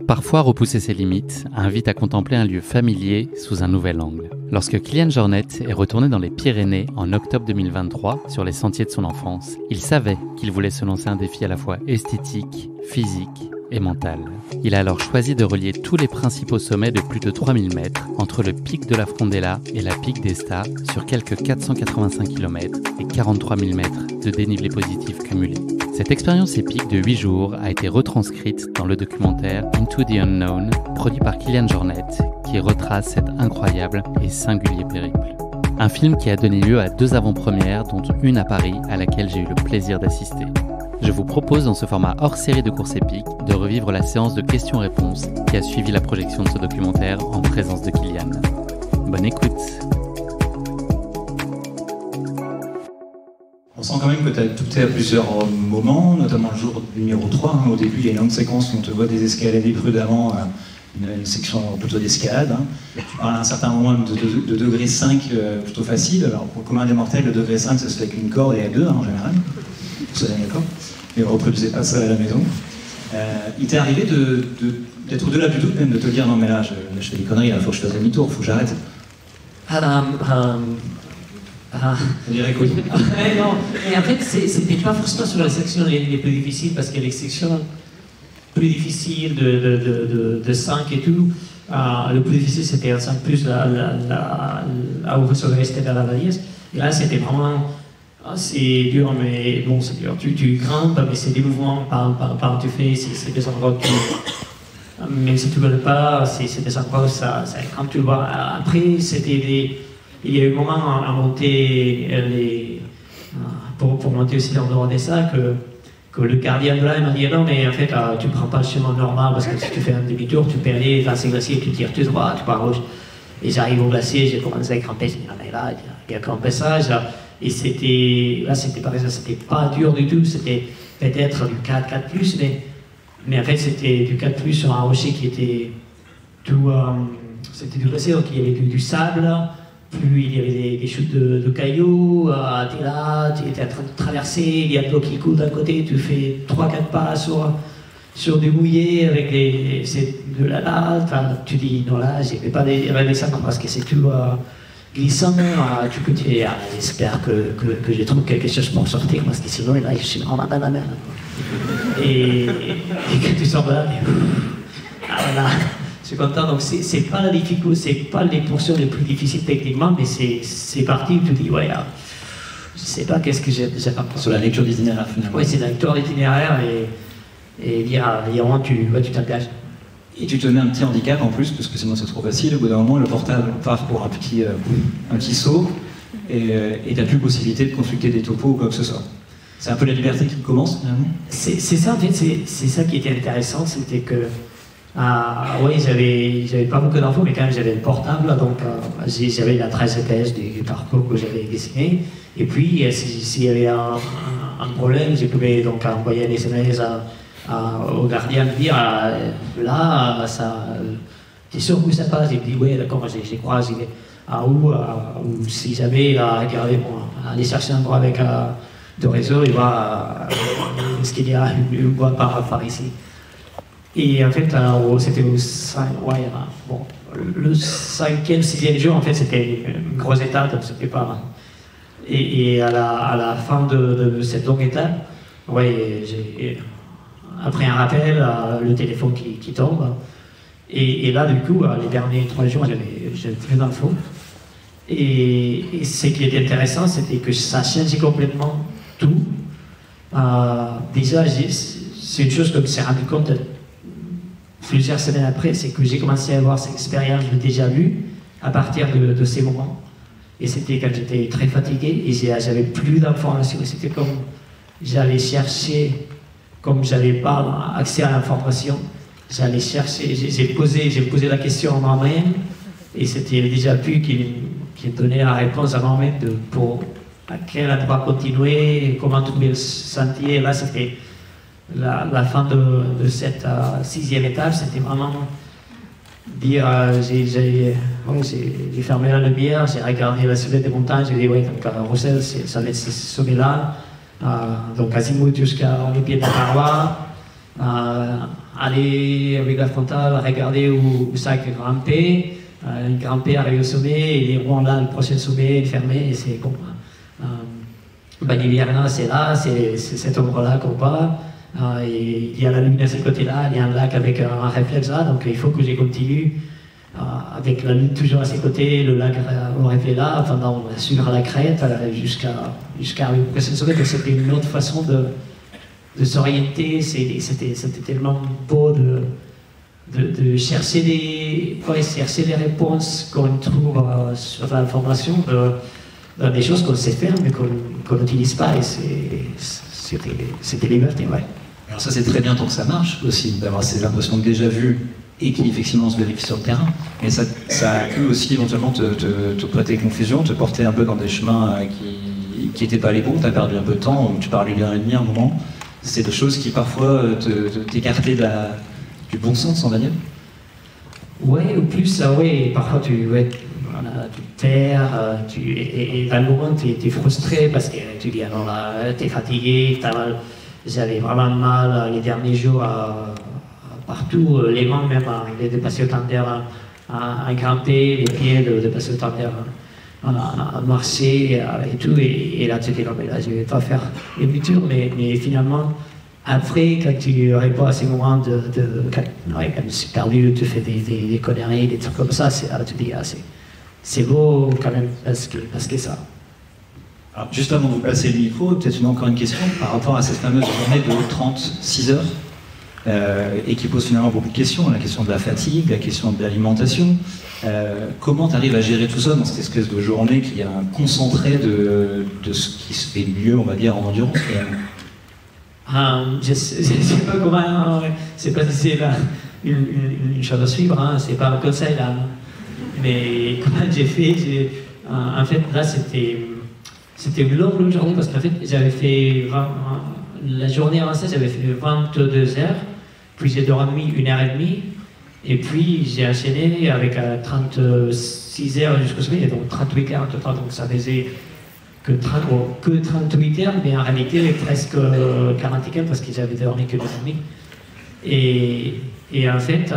Parfois, repousser ses limites invite à contempler un lieu familier sous un nouvel angle. Lorsque Kylian Jornet est retourné dans les Pyrénées en octobre 2023, sur les sentiers de son enfance, il savait qu'il voulait se lancer un défi à la fois esthétique, physique et mental. Il a alors choisi de relier tous les principaux sommets de plus de 3000 mètres entre le pic de la Frondella et la pic d'Esta sur quelques 485 km et 43 000 mètres de dénivelé positif cumulé. Cette expérience épique de 8 jours a été retranscrite dans le documentaire Into the Unknown, produit par Kylian Jornet, qui retrace cet incroyable et singulier périple. Un film qui a donné lieu à 2 avant-premières, dont une à Paris, à laquelle j'ai eu le plaisir d'assister. Je vous propose dans ce format hors série de course épique de revivre la séance de questions-réponses qui a suivi la projection de ce documentaire en présence de Kylian. Bonne écoute! On sent quand même que tu as douté à plusieurs moments, notamment le jour numéro 3. Au début, il y a une longue séquence où on te voit désescalader prudemment une section plutôt d'escalade. Tu parles à un certain moment de degré 5 plutôt facile. Alors pour le commun des mortels, le degré 5, ça se fait avec une corde et à 2 en général. Vous êtes d'accord? Mais vous ne reproduisez pas ça à la maison. Il t'est arrivé d'être au-delà du doute, même de te dire non mais là, je fais des conneries, il faut que je fasse demi-tour, il faut que j'arrête. Non, mais en fait, c'était pas forcément sur les sections les plus difficiles, parce que les sections plus difficiles de 5 et tout, le plus difficile c'était un 5 plus à ouvrir sur le reste de la valise. Et là, c'était vraiment assez dur, mais bon, c'est dur. Tu grimpes, mais c'est des mouvements par tu fais, c'est des endroits que même si tu ne connais pas, c'est des endroits où quand tu le vois. Après, il y a eu un moment à monter pour monter aussi en dehors de ça que le gardien de là m'a dit non mais en fait tu ne prends pas le chemin normal parce que si tu fais un demi-tour tu perds les glaciers, tu tires tout droit, tu pars à gauche. Et j'arrive au glacier, j'ai commencé à grimper, je me dis non mais là il y a qu'un passage là. Et c'était par exemple, c'était pas dur du tout, c'était peut-être du 4 plus, mais en fait c'était du 4 plus sur un rocher qui était tout c'était du glacier, donc il y avait du sable. Plus il y avait des chutes de cailloux, tu es là, tu es en train de traverser, il y a de l'eau qui coule d'un côté, tu fais 3-4 pas sur du mouillé avec de la lave, tu dis non là, je ne vais pas redescendre parce que c'est tout glissant, du coup j'espère que je trouve quelque chose pour sortir parce que sinon là je suis vraiment dans la merde. Et que tu sors de là, voilà. Je suis content, donc c'est pas la difficulté, c'est pas les portions les plus difficiles techniquement, mais c'est parti, tu dis, ouais, je sais pas qu'est-ce que j'ai pas. Sur la lecture d'itinéraire finalement. Oui, c'est la lecture d'itinéraire et vraiment tu t'engages. Et tu te mets un petit handicap en plus, parce que sinon c'est trop facile, au bout d'un moment le portable part pour un petit saut, et tu n'as plus possibilité de consulter des topos ou quoi que ce soit. C'est un peu la liberté qui commence finalement. C'est ça en fait, c'est ça qui était intéressant, c'était que oui, j'avais pas beaucoup d'infos, mais quand même j'avais le portable, donc j'avais la trace GPS du parcours que j'avais dessiné. Et puis, s'il y avait un problème, je pouvais donc envoyer des SMS au gardien, me dire là, t'es sûr que ça passe? Il me dit oui, d'accord, j'ai croisé ou si jamais il a regardé, aller chercher un endroit avec de réseau, il voit ce qu'il y a une boîte par ici. Et en fait, c'était au 5, bon, le 5e, 6e jour, en fait, c'était une grosse étape, donc c'était pas. Et à la fin de cette longue étape, j'ai après un rappel, le téléphone qui tombe. Et là, du coup, les derniers 3 jours, j'avais plus d'infos. Et ce qui était intéressant, c'était que ça changeait complètement tout. Déjà, c'est une chose que je me suis rendu compte plusieurs semaines après, c'est que j'ai commencé à avoir cette expérience de déjà vu à partir de ces moments. Et c'était quand j'étais très fatigué et j'avais plus d'informations. C'était comme j'allais chercher, comme j'avais pas accès à l'information, j'allais chercher, j'ai posé la question à moi-même et c'était déjà plus qui me donnait la réponse à moi-même pour à quel endroit continuer, comment trouver le sentier. Là, c'était la fin de cette 6e étape, c'était vraiment dire, j'ai fermé la lumière, j'ai regardé la silhouette des montagnes, j'ai dit, oui, donc Roussel, ça va être ce sommet-là, donc azimut jusqu'au pied de la paroi, aller avec la frontale, regarder où ça grimper, grimper, arriver au sommet, et les ronds là, le prochain sommet est fermé, et c'est bon. Baniviana, c'est là, c'est cet endroit-là qu'on voit. Et il y a la lune à ce côté-là, il y a un lac avec un réflexe là, donc il faut que je continue avec la lune toujours à ses côtés, le lac au reflet là, pendant sur la crête jusqu'à arriver au prochain sommet. Donc c'était une autre façon de s'orienter. C'était tellement beau de chercher des réponses qu'on trouve sur l'information dans des choses qu'on sait faire mais qu'on n'utilise pas, et c'était liberté, ouais. Alors ça c'est très bien tant que ça marche aussi, d'avoir ces impressions de déjà vu et qui effectivement se vérifient sur le terrain, mais ça a pu aussi éventuellement te prêter confusion, te porter un peu dans des chemins qui n'étaient pas les bons, tu as perdu un peu de temps, tu parlais bien et demi à un moment, c'est des choses qui parfois t'écartaient du bon sens, on va dire. Ouais, ou plus, ouais, parfois tu perds, et à un moment tu es frustré parce que tu dis alors là, tu es fatigué, j'avais vraiment mal les derniers jours partout, les mains même, de passer autant d'air à grimper, les pieds de passer autant d'air à marcher et tout, et là tu te dis non mais là je vais pas faire demi-tour, mais finalement après quand tu réponds à ces moments quand je suis perdu, tu fais des conneries, des trucs comme ça, là tu te dis c'est beau quand même parce que ça. Alors, juste avant de vous passer le micro, peut-être encore une question par rapport à cette fameuse journée de 36 heures, et qui pose finalement beaucoup de questions, la question de la fatigue, la question de l'alimentation. Comment tu arrives à gérer tout ça dans cette espèce de journée qui est un concentré de ce qui se fait mieux, on va dire, en endurance? Je sais pas comment, c'est pas si c'est une chose à suivre, hein, c'est pas un conseil là. Mais comment j'ai fait, en fait là c'était une longue journée parce qu'en fait j'avais fait la journée avant ça j'avais fait 22 heures, puis j'ai dormi 1h30 et puis j'ai enchaîné avec 36 heures jusqu'au sommet, donc 38 heures en total, donc ça faisait que 38 heures, mais en réalité presque 40 heures parce que j'avais dormi que 2h30. Et en fait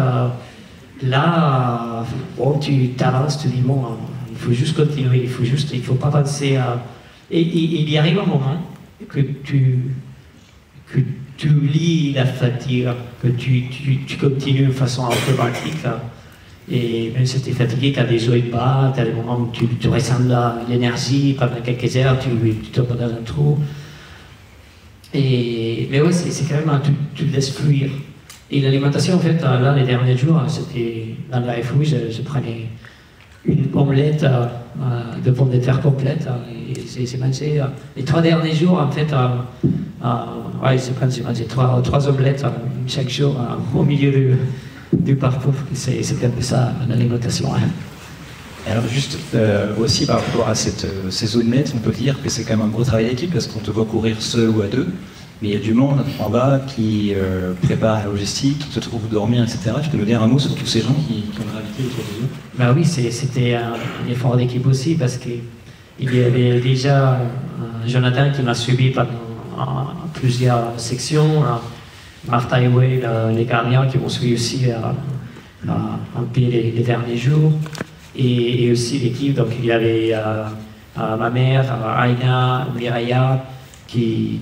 là, bon, tu t'avances, tu dis bon, il faut juste continuer, il faut pas penser à... Et il y arrive un moment que tu lis la fatigue, que tu continues de façon automatique, et même si tu es fatigué, tu as des hauts et bas, tu as des moments où tu ressens l'énergie, pendant quelques heures, tu tombes dans un trou. Mais ouais, c'est quand même, tu te laisses fluir. Et l'alimentation, en fait, là, les derniers jours, c'était dans la FOI, je prenais une omelette de pommes de terre complète, et j'ai mangé les 3 derniers jours, en fait, ouais, j'ai mangé 3 omelettes chaque jour au milieu du parcours. C'est un peu ça, l'alimentation. Hein. Alors juste aussi par rapport à ces omelettes, on peut dire que c'est quand même un gros travail d'équipe parce qu'on te voit courir seul ou à deux. Mais il y a du monde en bas qui prépare la logistique, qui te trouve dormir, etc. Tu peux nous dire un mot sur tous ces gens qui ont gravité autour de vous? Ben oui, c'était un effort d'équipe aussi, parce qu'il y avait déjà Jonathan qui m'a suivi pendant plusieurs sections, Martha et Wade, les gardiens qui m'ont suivi aussi un peu les derniers jours, et aussi l'équipe. Donc il y avait ma mère, Aina, Mireia, qui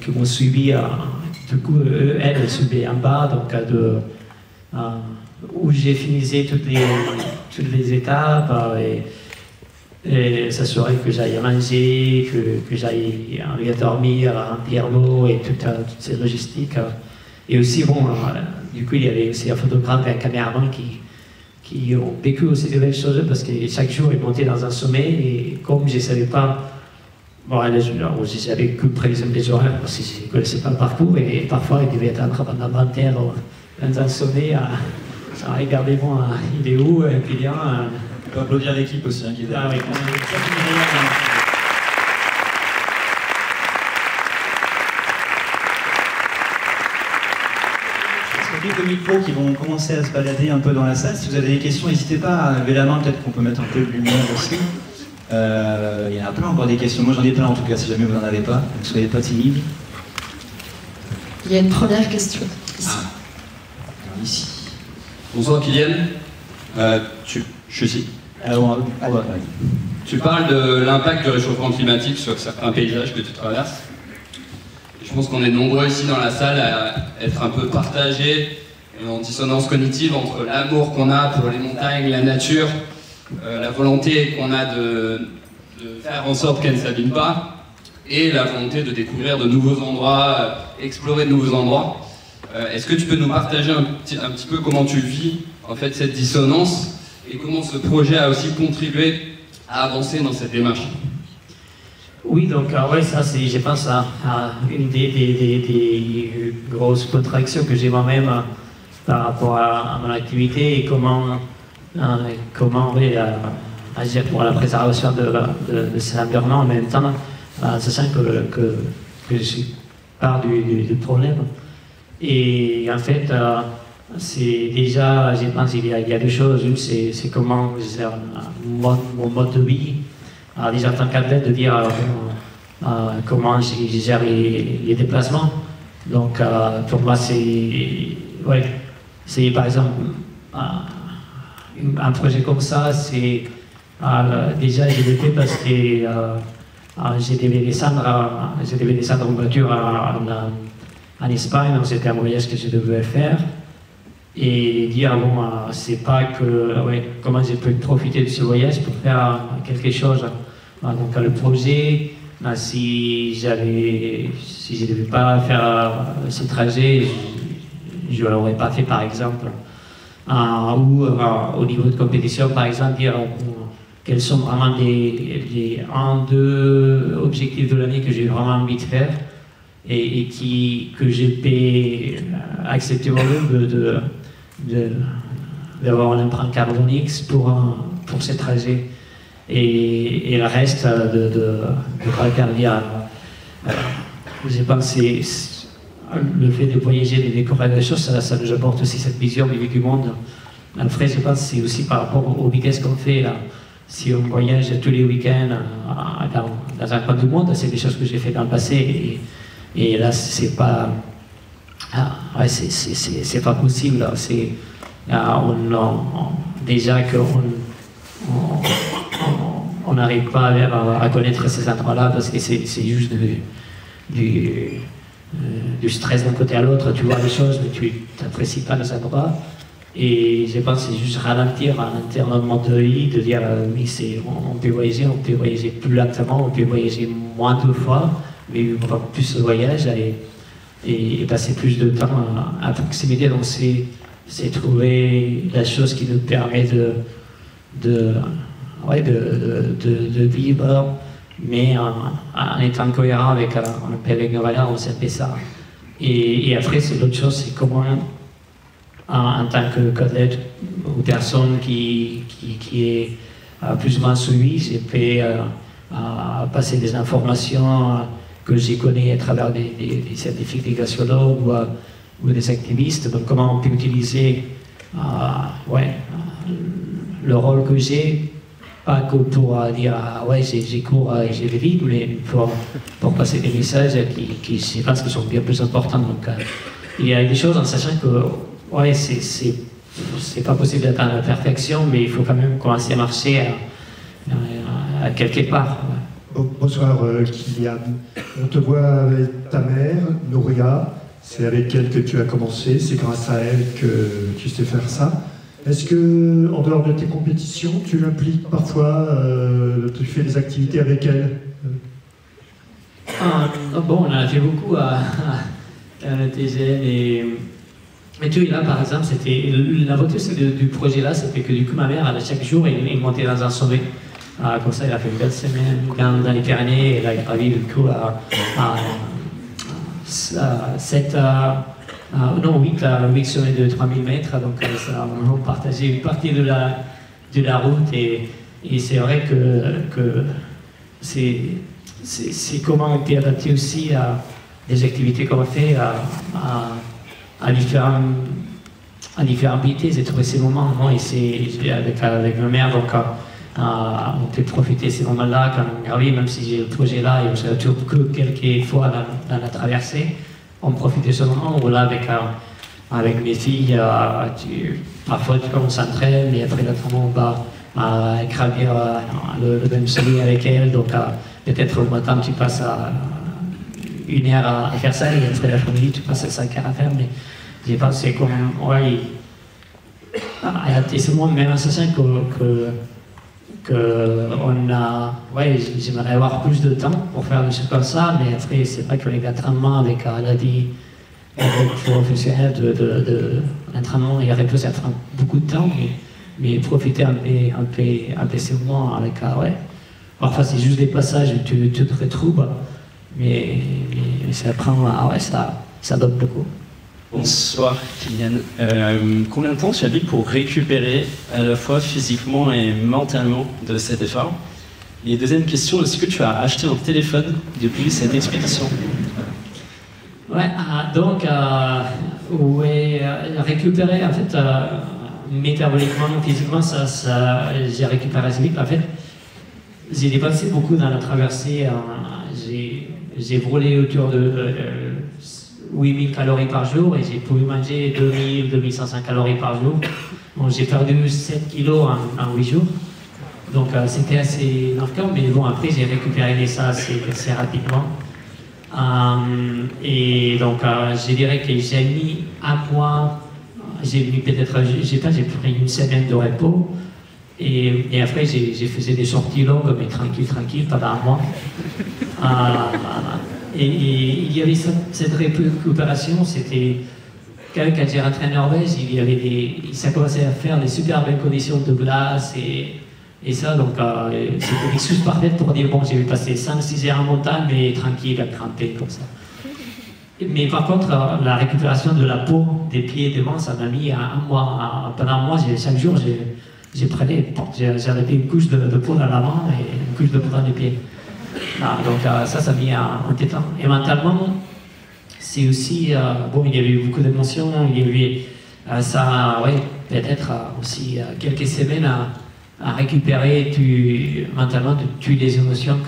m'ont suivi. Du coup, elle suivait en bas, donc où j'ai finissé toutes les étapes et s'assurer que j'aille manger, que j'aille aller dormir, remplir l'eau et toutes ces logistiques. Et aussi, bon, du coup, il y avait aussi un photographe et un caméraman qui ont vécu aussi de belles choses parce que chaque jour, ils montaient dans un sommet et comme je ne savais pas. Bon, j'avais que prévu des horaires parce que je ne connaissais pas le parcours et parfois il devait attendre pendant 20 heures dans un sommet à regarder bon, il est où, et puis bien. On peut applaudir l'équipe aussi, qui est là. Oui, Il y a quelques micros qui vont commencer à se balader un peu dans la salle. Si vous avez des questions, n'hésitez pas à lever la main, peut-être qu'on peut mettre un peu de lumière aussi. Il y en a plein encore des questions. Moi j'en ai plein en tout cas, si jamais vous n'en avez pas. Ne soyez pas timides. Il y a une première question. Ici. Bonsoir Kylian. Je suis ici. Tu parles de l'impact du réchauffement climatique sur certains paysages que tu traverses. Et je pense qu'on est nombreux ici dans la salle à être un peu partagés en dissonance cognitive entre l'amour qu'on a pour les montagnes, la nature, la volonté qu'on a de faire en sorte qu'elle ne s'abîme pas, et la volonté de découvrir de nouveaux endroits, explorer de nouveaux endroits. Est-ce que tu peux nous partager un petit peu comment tu vis en fait cette dissonance et comment ce projet a aussi contribué à avancer dans cette démarche? Oui, donc ouais, ça c'est, je pense, à une des grosses contradictions que j'ai moi-même par rapport à mon activité et comment agir pour la préservation de cet environnement en même temps, sachant que je suis part du problème. Et en fait, c'est déjà, je pense qu'il y a deux choses. Une, c'est comment je gère mon mode de vie. Déjà, en tant qu'athlète, de dire comment je gère les déplacements. Donc, pour moi, c'est par exemple un projet comme ça, c'est déjà, je l'ai fait parce que je devais descendre en voiture en Espagne, donc c'était un voyage que je devais faire. Et dire, bon, c'est pas que, comment je peux profiter de ce voyage pour faire quelque chose. Donc le projet, si je ne devais pas faire ce trajet, je ne l'aurais pas fait par exemple. Ou au niveau de compétition, par exemple, dire quels sont vraiment les 1-2 objectifs de l'année que j'ai vraiment envie de faire et que je peux accepter moi-même d'avoir un empreinte carbonique pour ces trajets. Et le reste de pas faire dire, je pense que le fait de voyager, de découvrir des choses, ça nous apporte aussi cette vision du monde. Après, je pense que c'est aussi par rapport aux vitesses qu'on fait. Là. Si on voyage tous les week-ends dans un coin du monde, c'est des choses que j'ai fait dans le passé. Et là, c'est pas... c'est pas possible. Déjà qu'on n'arrive pas à connaître ces endroits-là parce que c'est juste du stress d'un côté à l'autre. Tu vois les choses, mais tu n'apprécies pas les endroits. Et je pense que c'est juste ralentir à l'intérieur de vie, de dire oui, on peut voyager plus lentement, on peut voyager moins de fois, mais on va plus de voyage et passer plus de temps à proximité. Donc c'est trouver la chose qui nous permet de vivre, mais en étant cohérent avec nos valeurs, on s'appelle ça. Et après, c'est l'autre chose, c'est comment, en tant qu'athlète ou personne qui est plus ou moins suivi, je peux passer des informations que je connais à travers des scientifiques, des glaciologues ou des activistes. Donc comment on peut utiliser le rôle que j'ai, pas que pour dire j'ai cours et j'ai vite, mais pour passer des messages qui je pense que sont bien plus importants. Donc il y a des choses en sachant que c'est pas possible d'être à la perfection, mais il faut quand même commencer à marcher à quelque part. Bonsoir Kylian. On te voit avec ta mère, Nouria. C'est avec elle que tu as commencé, c'est grâce à elle que tu sais faire ça. Est-ce que, en dehors de tes compétitions, tu l'impliques parfois, tu fais des activités avec elle? Bon, on a fait beaucoup à TGN et tu là par exemple, c'était la beauté du projet là, c'était que du coup ma mère, chaque jour, elle montait dans un sommet. Comme ça, elle a fait une belle semaine dans les Pyrénées, et là, il a gravi du coup à 8 sommets de 3000 mètres, donc ça a vraiment partagé une partie de la route, et c'est vrai que c'est comment on peut adapter aussi à des activités qu'on fait à différentes vitesses et trouver ces moments. Moi, et c'est avec ma mère, donc on peut profiter de ces moments-là quand on gravit, même si j'ai le projet là et on se retrouve que quelques fois dans la traversée. On profite de ce moment où là, avec avec mes filles, parfois tu commences à entraîner, mais après l'entraînement, on va gravir le même sommet avec elles. Donc peut-être au matin, tu passes 1 heure à faire ça, et après l'après-midi, tu passes 5 heures à faire. Mais j'ai pensé comme, ouais, c'est moi même associé on a, ouais, j'aimerais avoir plus de temps pour faire des choses comme ça, mais après, c'est vrai qu'avec l'entraînement, avec la vie professionnelle de l'entraînement, il y aurait peut-être beaucoup de temps, mais profiter un peu seulement avec, ouais. Parfois, c'est juste des passages où tu te retrouves, mais ça prend, ouais, ça donne beaucoup. Bonsoir Kylian. Combien de temps tu as mis pour récupérer à la fois physiquement et mentalement de cet effort? Et deuxième question, est-ce que tu as acheté un téléphone depuis cette expédition? Ouais, donc ouais, récupérer en fait métaboliquement, physiquement, j'ai récupéré assez vite. En fait, j'ai dépensé beaucoup dans la traversée. J'ai brûlé autour de 8000 calories par jour et j'ai pu manger 2000-2500 calories par jour. Bon, j'ai perdu 7 kilos en 8 jours. Donc c'était assez marquant, mais bon, après j'ai récupéré ça assez rapidement. Et donc je dirais que j'ai mis un mois, j'ai mis peut-être, j'ai pris 1 semaine de repos. Et après j'ai fait des sorties longues, mais tranquille, pendant un mois. Et il y avait cette récupération, c'était quand j'ai rentré en Norvège, ça commençait à faire des super belles conditions de glace et ça, donc c'était l'excuse parfaite pour dire bon, j'ai passer 5-6 heures en montagne, mais tranquille, à grimper comme ça. Mais par contre, la récupération de la peau des pieds et des mains, ça m'a mis un mois. Pendant un mois, chaque jour, j'avais une couche de peau dans la main et une couche de peau dans les pieds. Donc ça a mis un petit temps. Et mentalement, c'est aussi, bon, il y avait eu beaucoup d'émotions, il y a eu ça, ouais, peut-être aussi quelques semaines à récupérer mentalement toutes les émotions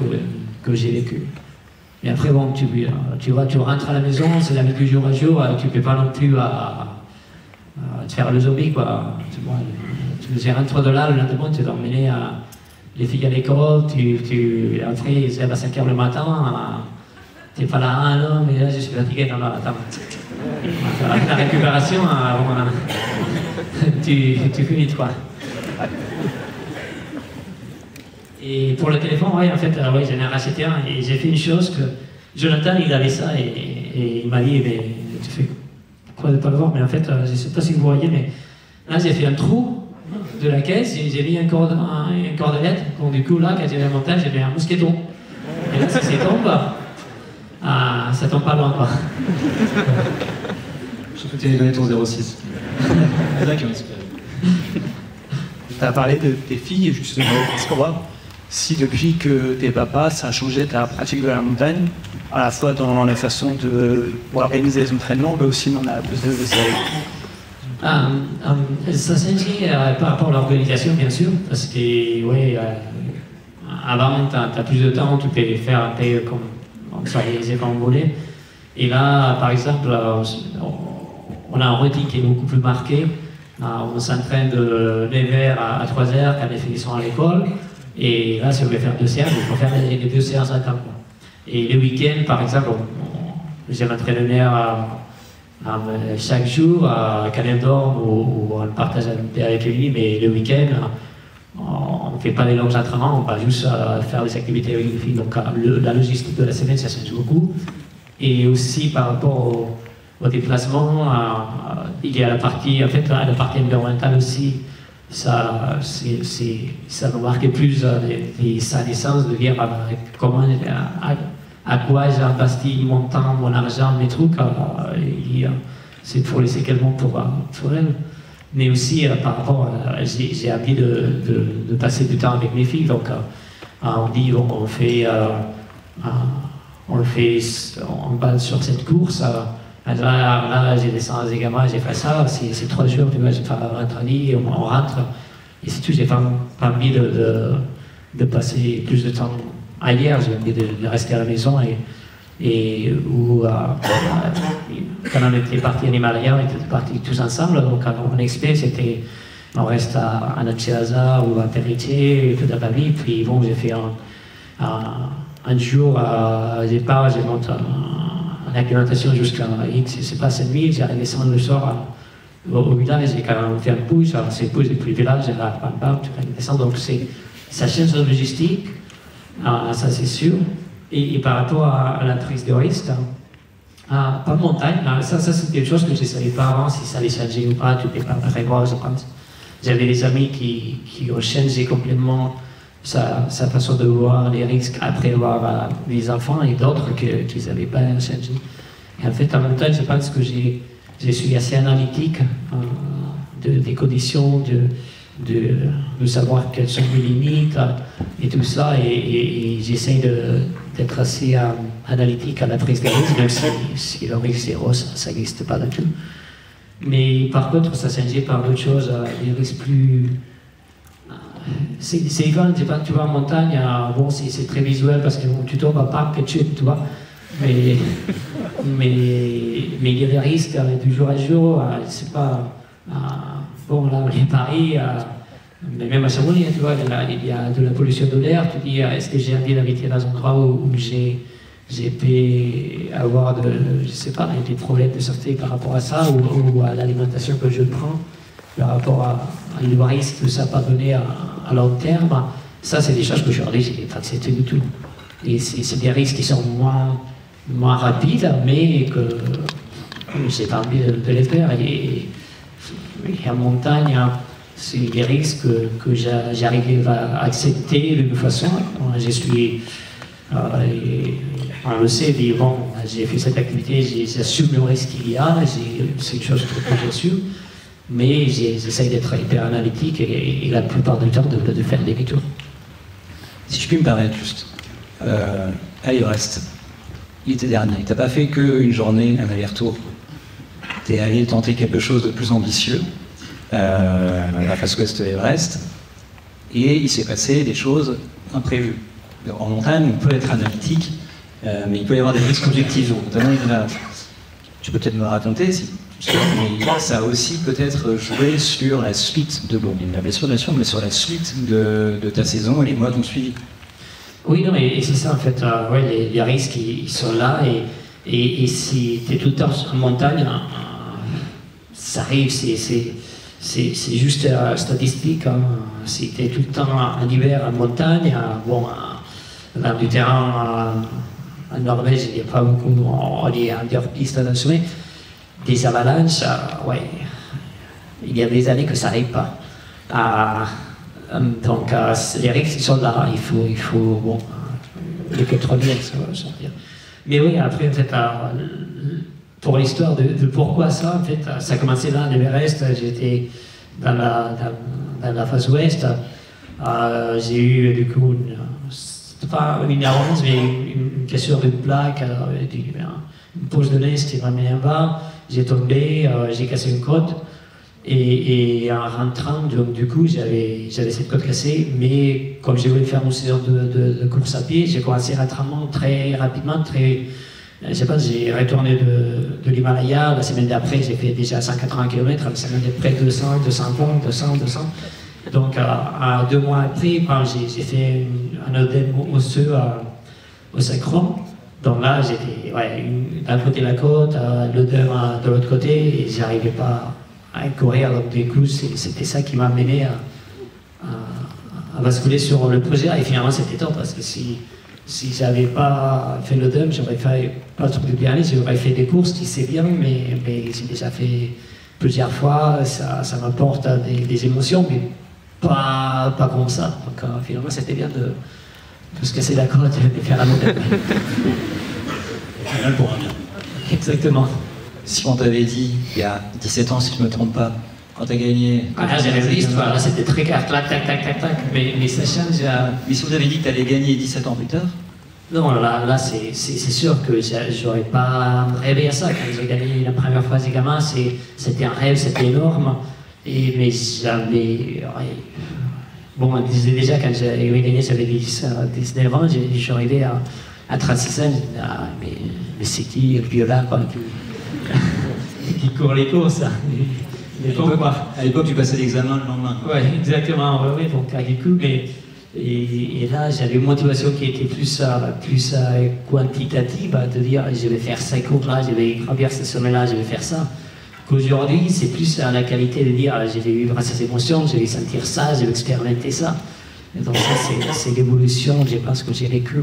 que j'ai vécues. Et après, bon, tu rentres à la maison, c'est la vie du jour à jour, tu ne peux pas non plus te faire le zombie, quoi. Tu rentres de là, le lendemain, tu dois emmener les filles à l'école, après ils se lèvent à 5 h le matin, tu n'es pas là, non, mais là je suis fatigué, non, attends. Avec la récupération, tu finis quoi. Et pour le téléphone, ouais, en fait, ouais, j'en ai racheté un et j'ai fait une chose que Jonathan, il avait ça et il m'a dit, mais tu fais quoi de pas le voir, mais en fait, je ne sais pas si vous voyez, mais là j'ai fait un trou de la caisse, j'ai mis une cordelette, donc du coup là, quand j'ai fait le montage, j'ai mis un mousqueton. Et là, si ça tombe pas loin, quoi. Je peux te donner ton 06. Tu as parlé de tes filles, justement. Est-ce qu'on voit si depuis que t'es papa, ça a changé ta pratique de la montagne, à la fois dans la façon de organiser les entraînements, mais aussi dans la plus de ça s'agit par rapport à l'organisation, bien sûr, parce que, ouais, avant, tu as plus de temps, tu peux faire un peu comme s'organiser comme vous voulez. Et là, par exemple, on a un routine qui est beaucoup plus marqué. On s'entraîne de 9h à 3h quand les filles sont à l'école. Et là, si on veut faire 2 séances, il faut faire les 2 séances à temps. Et le week-end, par exemple, j'ai un entraîneur chaque jour, quand elle dorme, ou on partage un peu avec lui, mais le week-end, on ne fait pas des longs entraînements, on va juste faire des activités avec les filles. Donc la logistique de la semaine, ça change beaucoup. Et aussi par rapport au déplacement, il y a la partie, en fait, la partie environnementale aussi, ça me marque plus sa naissance, de dire comment, à quoi j'ai investi mon temps, mon argent, mes trucs. C'est pour laisser quelqu'un pour elle. Mais aussi, par rapport, j'ai envie de passer du temps avec mes filles. Donc, on dit, on base sur cette course. Là, j'ai descendu des gamins, j'ai fait ça. C'est 3 jours, tu vois, j'ai fait un lit, on rentre. Et c'est tout, j'ai pas envie de passer plus de temps ailleurs. J'ai envie de rester à la maison et où, quand on était partis en Himalaya, on était partis tous ensemble. Donc, en expé, on reste à Natchiaza ou à Territé, et tout à Bali. Puis, bon, j'ai fait un jour, je pars, je monte en acclimatation jusqu'à X, c'est pas cette nuit, j'arrive descendre le soir au village, et quand on fait un push, c'est push depuis le village, tu vas descendre. Donc, ça change de logistique, ça c'est sûr. Et par rapport à la prise de risque, pas montagne, ça c'est quelque chose que je ne savais pas avant, si ça allait changer ou pas, tu n'étais pas prévoir, je pense. J'avais des amis qui ont changé complètement sa façon de voir les risques après avoir des enfants, et d'autres qui n'avaient pas changé. Et en fait, en montagne, je pense que je suis assez analytique des conditions, de savoir quelles sont les limites et tout ça, et j'essaie d'être assez analytique à la prise de risque, même si le risque zéro, ça n'existe pas du tout. Mais par contre, ça s'agit par d'autres choses, des risques plus... C'est évident, tu vas en montagne, bon, c'est très visuel parce que tu tombes à part que tu vois, mais il y a des risques du jour à jour, c'est pas... bon, là, on est à Paris, mais même à Chamonix, tu vois, il y a de la pollution de l'air, tu dis, est-ce que j'ai envie d'habiter dans un endroit où j'ai pu avoir je sais pas, des problèmes de santé par rapport à ça, ou à l'alimentation que je prends, par rapport à le risque que ça peut donner à long terme. Ça, c'est des choses que je n'ai pas acceptées du tout. Et c'est des risques qui sont moins rapides, mais que j'ai pas envie de les faire. Et en montagne, c'est des risques que j'arrive à accepter de toute façon. Je suis... on le sait, bon, j'ai fait cette activité, j'assume le risque qu'il y a, c'est une chose que j'assume, mais j'essaye d'être hyper analytique et la plupart du temps de faire des demi-tours. Si je puis me permettre juste, à l'Everest, l'été dernier, tu n'as pas fait qu'une journée, un aller-retour. Tu es allé tenter quelque chose de plus ambitieux, la face ouest de l'Everest, et il s'est passé des choses imprévues. En montagne, on peut être analytique, mais il peut y avoir des risques objectifs. Notamment, tu peux peut-être me raconter, mais ça a aussi peut-être joué sur la suite de la blessure, bien sûr, mais sur la suite de ta saison et les mois qui ont suivi. Oui, non, et c'est ça en fait. Ouais, les risques, ils sont là, et si tu es tout le temps en montagne, ça arrive, c'est juste statistique. Hein. Si tu es tout le temps en hiver en montagne, bon, dans du terrain en Norvège, il n'y a pas beaucoup, on est en dehors piste dans le sommet. Des avalanches, ouais, il y a des années que ça n'arrive pas. Donc les risques sont là, il faut bon, les contrôler, ça veut dire. Mais oui, après, en fait, pour l'histoire de pourquoi ça, en fait, ça a commencé là, à l'Everest, j'étais dans la face ouest, j'ai eu du coup pas une errance, mais une cassure d'une plaque, une pose de lait, c'était vraiment en bas, j'ai tombé, j'ai cassé une côte, et en rentrant, donc, du coup, j'avais cette côte cassée, mais comme j'ai voulu faire mon saison de course à pied, j'ai commencé l'entraînement très rapidement, je sais pas, j'ai retourné de l'Himalaya, la semaine d'après, j'ai fait déjà 180 km, la semaine d'après 200, 200. Donc, 2 mois après, j'ai fait un œdème osseux au sacrum. Donc là, j'étais d'un côté de la côte, l'œdème de l'autre côté, et j'arrivais pas à courir. Donc, du coup, c'était ça qui m'a amené à basculer sur le projet. Et finalement, c'était top, parce que si j'avais pas fait l'œdème, j'aurais fait pas trop de bien, j'aurais fait des courses, qui c'est bien, mais j'ai déjà fait plusieurs fois, ça m'apporte des émotions, mais pas comme ça. Donc finalement, c'était bien de se casser la côte et de faire la montagne. Exactement. Si on t'avait dit, il y a 17 ans, si je ne me trompe pas, quand tu as gagné... j'avais vu l'histoire, là c'était très clair, tac, mais ça change... Mais si vous avez dit que tu allais gagner 17 ans plus tard? Non, là c'est sûr que j'aurais pas rêvé à ça. Quand j'ai gagné la première fois des gamins, c'était un rêve, c'était énorme. Mais j'avais... Bon, on disait déjà, quand j'avais gagné, j'avais 19 ans, j'arrivais à 36 ans, je me dis, mais c'est qui le vieux là, quoi, qui court les courses, là. À l'époque, tu passais l'examen le lendemain. Oui, exactement. Ouais, donc, du coup, et là, j'avais une motivation qui était plus quantitative, de dire je vais faire 5 cours là, je vais gravir ce sommet-là, je vais faire ça. Qu'aujourd'hui, c'est plus la qualité de dire je vais vivre ces émotions, je vais sentir ça, je vais expérimenter ça. Et donc, ça, c'est l'évolution, je pense, que j'ai vécu.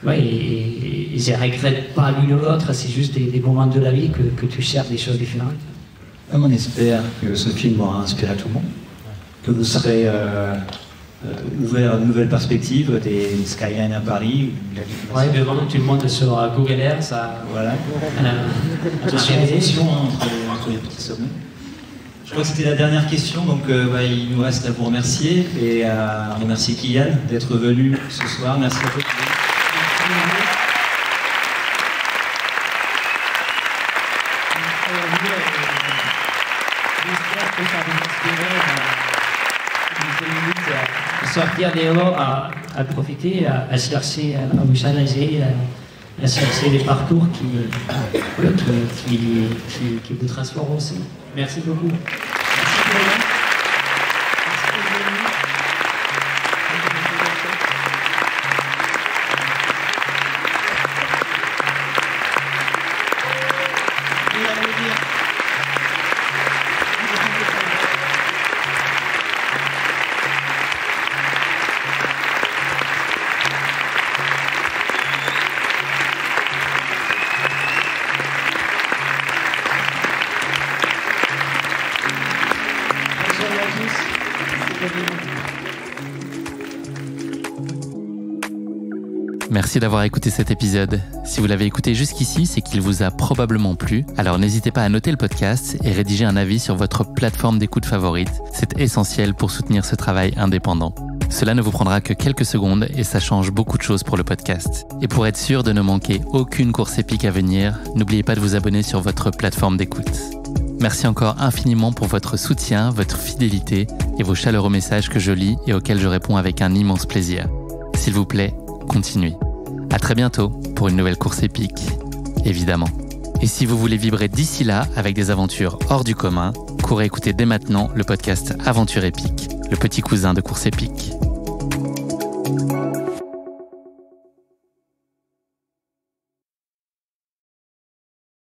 Ouais, et je ne regrette pas l'une ou l'autre, c'est juste des moments de la vie que tu cherches des choses différentes. On espère que ce film aura inspiré tout le monde, que vous serez ouvert à de nouvelles perspectives, des skylines à Paris. Oui, devant tout le monde sur Google Earth, ça. Voilà. Attention entre les petits sommets. Je crois que c'était la dernière question, donc il nous reste à vous remercier et à remercier Kylian d'être venu ce soir. Merci à tous. Sortir des lots, à profiter, à chercher, à vous challenger, à chercher des parcours qui vous transforment aussi. Merci beaucoup. Merci d'avoir écouté cet épisode. Si vous l'avez écouté jusqu'ici, c'est qu'il vous a probablement plu. Alors n'hésitez pas à noter le podcast et rédiger un avis sur votre plateforme d'écoute favorite. C'est essentiel pour soutenir ce travail indépendant. Cela ne vous prendra que quelques secondes et ça change beaucoup de choses pour le podcast. Et pour être sûr de ne manquer aucune course épique à venir, n'oubliez pas de vous abonner sur votre plateforme d'écoute. Merci encore infiniment pour votre soutien, votre fidélité et vos chaleureux messages que je lis et auxquels je réponds avec un immense plaisir. S'il vous plaît, continuez. À très bientôt pour une nouvelle course épique, évidemment. Et si vous voulez vibrer d'ici là avec des aventures hors du commun, courez écouter dès maintenant le podcast Aventure épique, le petit cousin de Course épique.